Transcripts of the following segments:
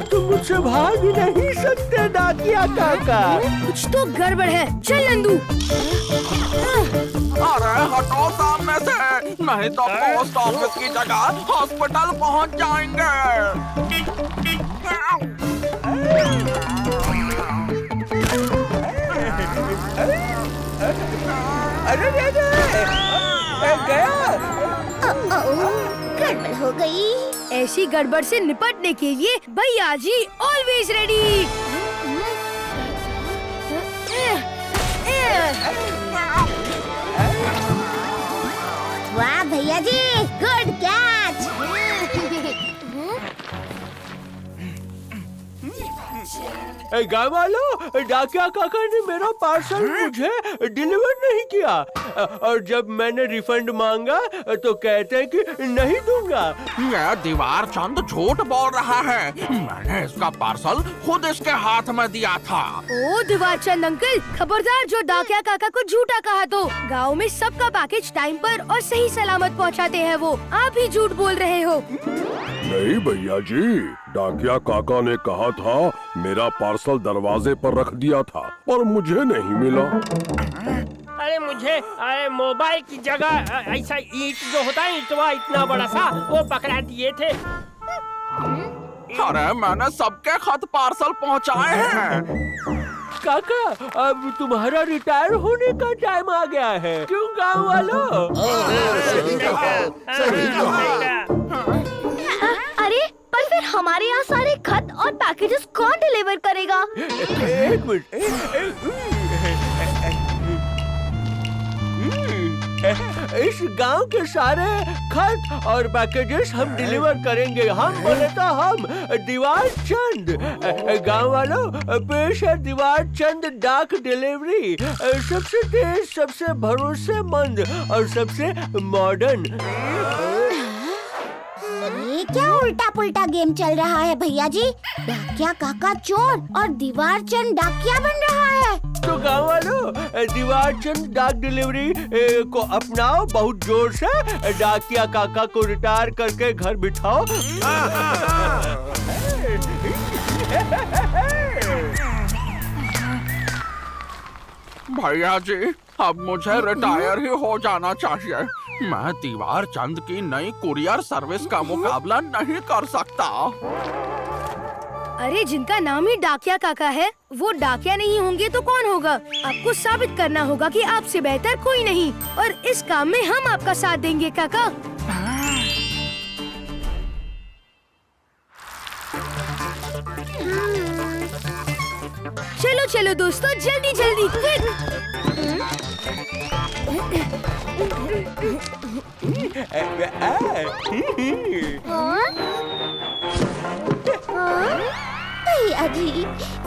तुम मुझसे भाग नहीं सकते डाकिया काका। कुछ तो गड़बड़ है। चल नंदू। अरे हटो सामने से, नहीं तो पोस्ट ऑफिस की जगह हॉस्पिटल पहुंच जाएंगे। अरे गया। गड़बड़ हो गई। ऐसी गड़बड़ से निपटने के लिए भैया जी ऑलवेज रेडी। वाह भैया जी, गुड कैच। गाँव वालों, डाकिया काका ने मेरा पार्सल मुझे डिलीवर नहीं किया और जब मैंने रिफंड मांगा तो कहते हैं कि नहीं दूंगा। ये दीवार चंद झूठ बोल रहा है, मैंने इसका पार्सल खुद इसके हाथ में दिया था। ओ दीवार चंद अंकल, खबरदार जो डाकिया काका को झूठा कहा तो। गांव में सबका पैकेज टाइम पर और सही सलामत पहुंचाते हैं वो। आप ही झूठ बोल रहे हो। नहीं भैया जी, डाकिया काका ने कहा था मेरा पार्सल दरवाजे पर रख दिया था और मुझे नहीं मिला। अरे मुझे मोबाइल की जगह ऐसा ईंट जो होता है ईंटवा इतना बड़ा सा वो पकड़ा दिए थे। अरे मैंने सबके खत पार्सल पहुंचाए हैं। काका, अब तुम्हारा रिटायर होने का टाइम आ गया है। क्यों गाँव वालों? अरे पर फिर हमारे यहाँ सारे खत और पैकेजेस कौन डिलीवर करेगा? एक मिनट। इस गांव के सारे खत और पैकेजेस हम डिलीवर करेंगे। हम बोले तो हम दीवार चंद। गांव वालों, पेश है दीवार चंद डाक डिलीवरी। सबसे तेज, सबसे भरोसेमंद और सबसे मॉडर्न। ये क्या उल्टा पुल्टा गेम चल रहा है भैया जी? डाकिया काका चोर और दीवार चंद डाकिया बन रहा है। तो गाँव वालों, दीवार चंद डाक डिलीवरी को अपनाओ बहुत जोर से। डाकिया काका को रिटायर करके घर बिठाओ। भैया जी, अब मुझे रिटायर ही हो जाना चाहिए। मैं दीवार चंद की नई कुरियर सर्विस का मुकाबला नहीं कर सकता। अरे जिनका नाम ही डाकिया काका है, वो डाकिया नहीं होंगे तो कौन होगा? आपको साबित करना होगा कि आपसे बेहतर कोई नहीं, और इस काम में हम आपका साथ देंगे काका। चलो चलो दोस्तों, जल्दी जल्दी भैया जी,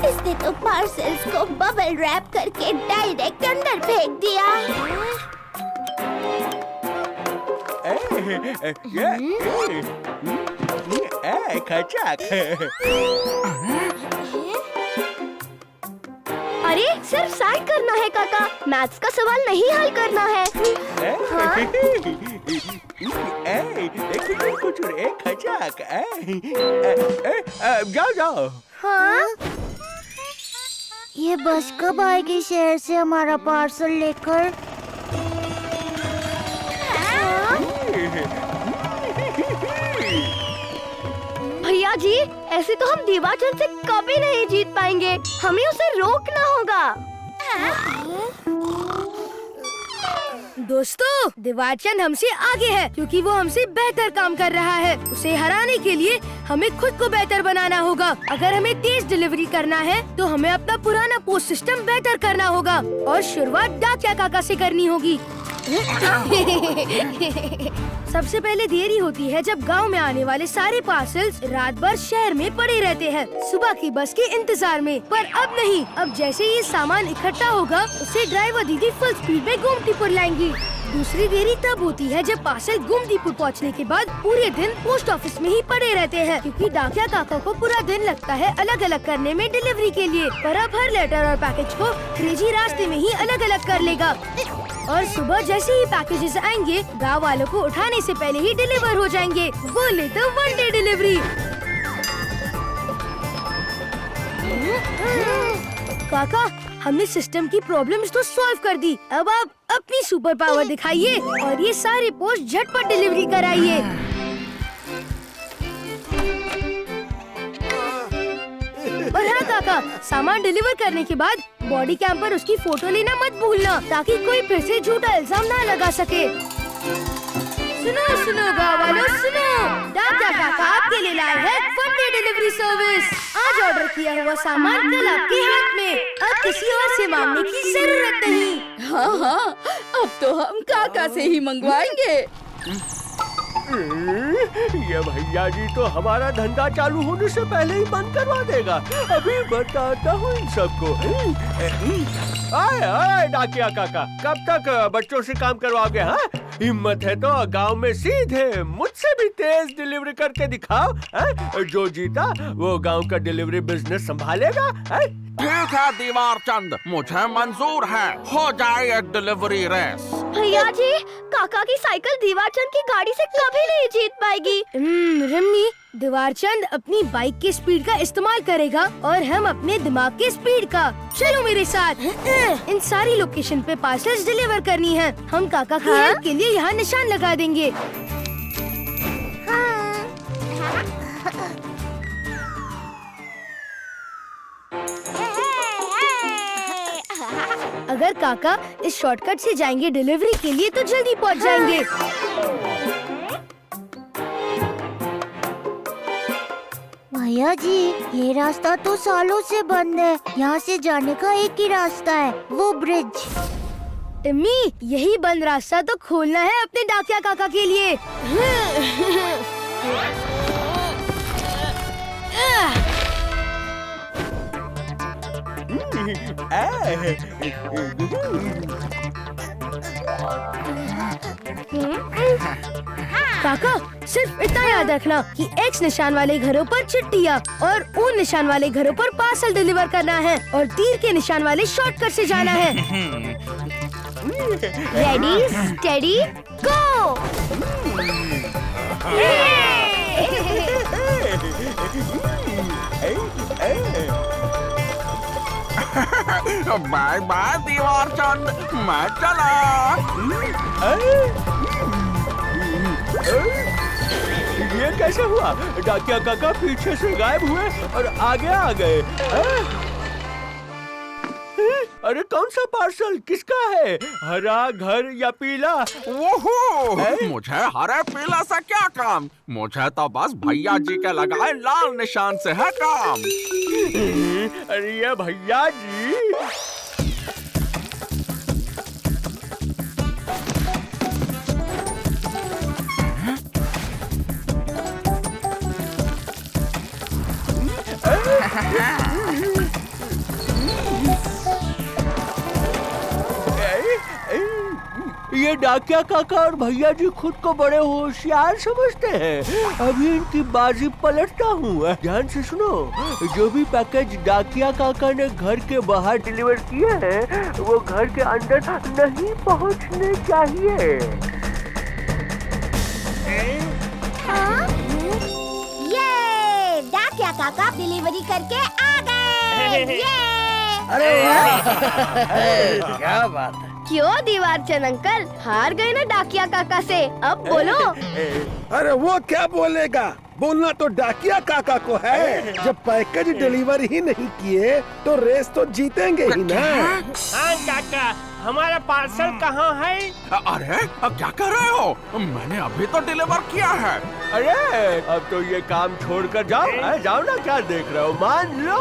इसने तो पार्सल्स को बबल रैप करके डायरेक्ट अंदर फेंक दिया। अरे सिर्फ साइड करना है काका, मैथ्स का सवाल नहीं हल करना है। जाओ जाओ। हाँ? ये बस कब आएगी शहर से हमारा पार्सल लेकर? भैया जी, ऐसे तो हम दीवारचंद से कभी नहीं जीत पाएंगे। हमें उसे रोकना होगा। दोस्तों, दीवारचंद हमसे आगे है क्योंकि वो हमसे बेहतर काम कर रहा है। उसे हराने के लिए हमें खुद को बेहतर बनाना होगा। अगर हमें तेज डिलीवरी करना है तो हमें अपना पुराना पोस्ट सिस्टम बेहतर करना होगा और शुरुआत डाकिया काका से करनी होगी। सबसे पहले देरी होती है जब गांव में आने वाले सारे पार्सल्स रात भर शहर में पड़े रहते हैं सुबह की बस के इंतजार में। पर अब नहीं, अब जैसे ये सामान इकट्ठा होगा उसे ड्राइवर दीदी फुल स्पीड में गोमतीपुर लाएंगी। दूसरी देरी तब होती है जब पार्सल गोमतीपुर पहुंचने के बाद पूरे दिन पोस्ट ऑफिस में ही पड़े रहते हैं क्योंकि डाकिया काका को पूरा दिन लगता है अलग अलग करने में डिलीवरी के लिए। पर अब हर लेटर और पैकेज को क्रेजी रास्ते में ही अलग अलग कर लेगा और सुबह जैसे ही पैकेजेस आएंगे गाँव वालों को उठाने से पहले ही डिलीवर हो जाएंगे। बोले तो 1 डे डिलीवरी। काका, हमने सिस्टम की प्रॉब्लम्स तो सॉल्व कर दी। अब आप अपनी सुपर पावर दिखाइए और ये सारी पोस्ट झटपट डिलीवरी कराइए। और हाँ काका, सामान डिलीवर करने के बाद बॉडी कैम पर उसकी फोटो लेना मत भूलना, ताकि कोई फिर से झूठा इल्जाम ना लगा सके। सुनो सुनो गाँव वालों, सुनो, डाकिया काका आपके लिए लाए हैं फन डे डिलीवरी सर्विस। आज ऑर्डर किया हुआ सामान कल आपके हाथ में, अब किसी और से मांगने की जरूरत नहीं। हाँ हाँ, अब तो हम काका से ही मंगवाएंगे। ये भैया जी तो हमारा धंधा चालू होने से पहले ही बंद करवा देगा। अभी बताता हूँ इन सबको। आए आए डाकिया काका, कब तक बच्चों से काम करवाओगे? हाँ, हिम्मत है तो गांव में सीधे मुझसे भी तेज डिलीवरी करके दिखाओ। जो जीता वो गांव का डिलीवरी बिजनेस संभालेगा। ठीक है दीवार चंद, मुझे मंजूर है, हो जाए एक डिलीवरी रेस। भैया जी, काका की साइकिल दीवारचंद की गाड़ी से कभी नहीं जीत पाएगी। रम्मी, दीवारचंद अपनी बाइक की स्पीड का इस्तेमाल करेगा और हम अपने दिमाग के स्पीड का। चलो मेरे साथ। इन सारी लोकेशन पे पार्सल्स डिलीवर करनी है। हम काका की हेल्प के लिए यहाँ निशान लगा देंगे। अगर काका इस शॉर्टकट से जाएंगे डिलीवरी के लिए तो जल्दी पहुंच जाएंगे। भैया जी, ये रास्ता तो सालों से बंद है। यहाँ से जाने का एक ही रास्ता है, वो ब्रिज। टिम्मी, यही बंद रास्ता तो खोलना है अपने डाकिया काका के लिए। काका, सिर्फ इतना याद रखना कि X निशान वाले घरों पर चिट्ठियाँ और O निशान वाले घरों पर पार्सल डिलीवर करना है और तीर के निशान वाले शॉर्टकट से जाना है। रेडी, स्टेडी, गो। बाय बाय दीवार चंद, मैं चला। ये कैसे हुआ? डाकिया काका पीछे से गायब हुए और आगे आ गए। अरे कौन सा पार्सल किसका है? हरा घर या पीला? ओहो, मुझे हरे पीला से क्या काम? मुझे तो बस भैया जी के लगाए लाल निशान से है काम। अरे ये भैया जी, ये डाकिया काका और भैया जी खुद को बड़े होशियार समझते हैं। अभी इनकी बाजी पलटता हूँ। ध्यान से सुनो, जो भी पैकेज डाकिया काका ने घर के बाहर डिलीवर किए हैं वो घर के अंदर नहीं पहुँचने चाहिए। ये डाकिया काका डिलीवरी करके आ गए। अरे वाह, क्या बात है। क्यों दीवारचंद अंकल, हार गए ना डाकिया काका से? अब बोलो। अरे वो क्या बोलेगा, बोलना तो डाकिया काका को है। जब पैकेज डिलीवर ही नहीं किए तो रेस तो जीतेंगे ही ना। हाँ काका, हमारा पार्सल कहाँ है? अरे अब क्या कर रहे हो? मैंने अभी तो डिलीवर किया है। अरे अब तो ये काम छोड़कर जाओ। जाओ ना, क्या देख रहे हो? मान लो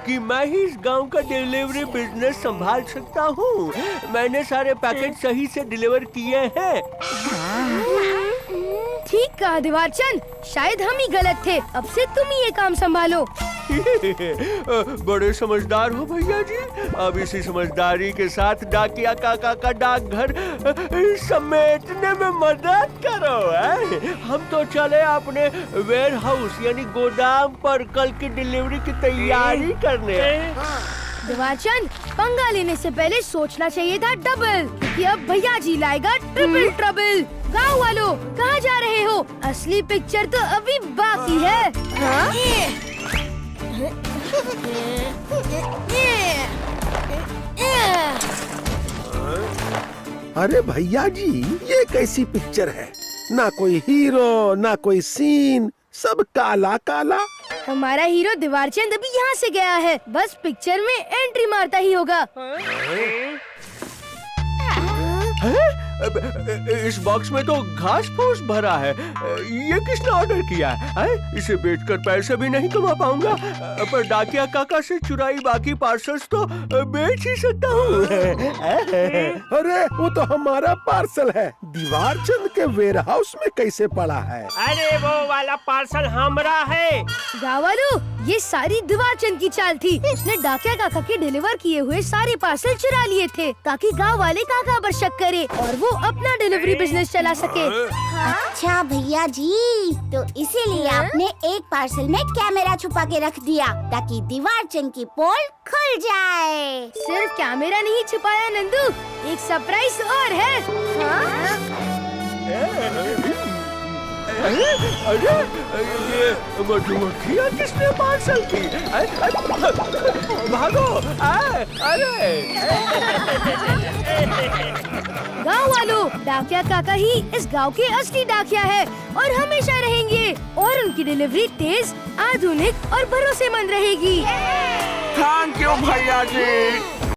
कि मैं ही इस गांव का डिलीवरी बिजनेस संभाल सकता हूँ। मैंने सारे पैकेट सही से डिलीवर किए हैं। ठीक कहा दीवारचंद, शायद हम ही गलत थे। अब से तुम ही ये काम संभालो। बड़े समझदार हो भैया जी। अब इसी समझदारी के साथ डाकिया काका का डाकघर समेटने में मदद करो। हम तो चले अपने वेयर हाउस यानी गोदाम पर कल की डिलीवरी की तैयारी करने। दीवारचंद, पंगा लेने से पहले सोचना चाहिए था डबल, कि अब भैया जी लाएगा ट्रिपल ट्रबल। गाँव वालों, कहाँ जा रहे हो? असली पिक्चर तो अभी बाकी है। हाँ? अरे भैया जी, ये कैसी पिक्चर है? ना कोई हीरो, ना कोई सीन, सब काला काला। हमारा हीरो दीवारचंद अभी यहाँ से गया है, बस पिक्चर में एंट्री मारता ही होगा। इस बॉक्स में तो घास फूस भरा है। ये किसने ऑर्डर किया है? इसे बेचकर पैसे भी नहीं कमा पाऊंगा, पर डाकिया काका से चुराई बाकी पार्सल्स तो बेच ही सकता हूँ। अरे वो तो हमारा पार्सल है, दीवारचंद के वेयर हाउस में कैसे पड़ा है? अरे वो वाला पार्सल हमरा है। गाँव वालों, ये सारी दीवारचंद की चाल थी। उसने डाकिया काका के डिलीवर किए हुए सारे पार्सल चुरा लिए थे ताकि गाँव वाले काका पर शक करे और वो अपना डिलीवरी बिजनेस चला सके। अच्छा भैया जी, तो इसीलिए आपने एक पार्सल में कैमरा छुपा के रख दिया ताकि दीवारचंद की पोल खुल जाए। सिर्फ कैमरा नहीं छुपाया नंदू, एक सरप्राइज और है। अरे ये मधुमक्खियाँ किसने पार्सल की? भागो! अरे गाँव वालों, डाकिया काका ही इस गांव के असली डाकिया है और हमेशा रहेंगे, और उनकी डिलीवरी तेज, आधुनिक और भरोसेमंद रहेगी। थैंक यू भैया जी।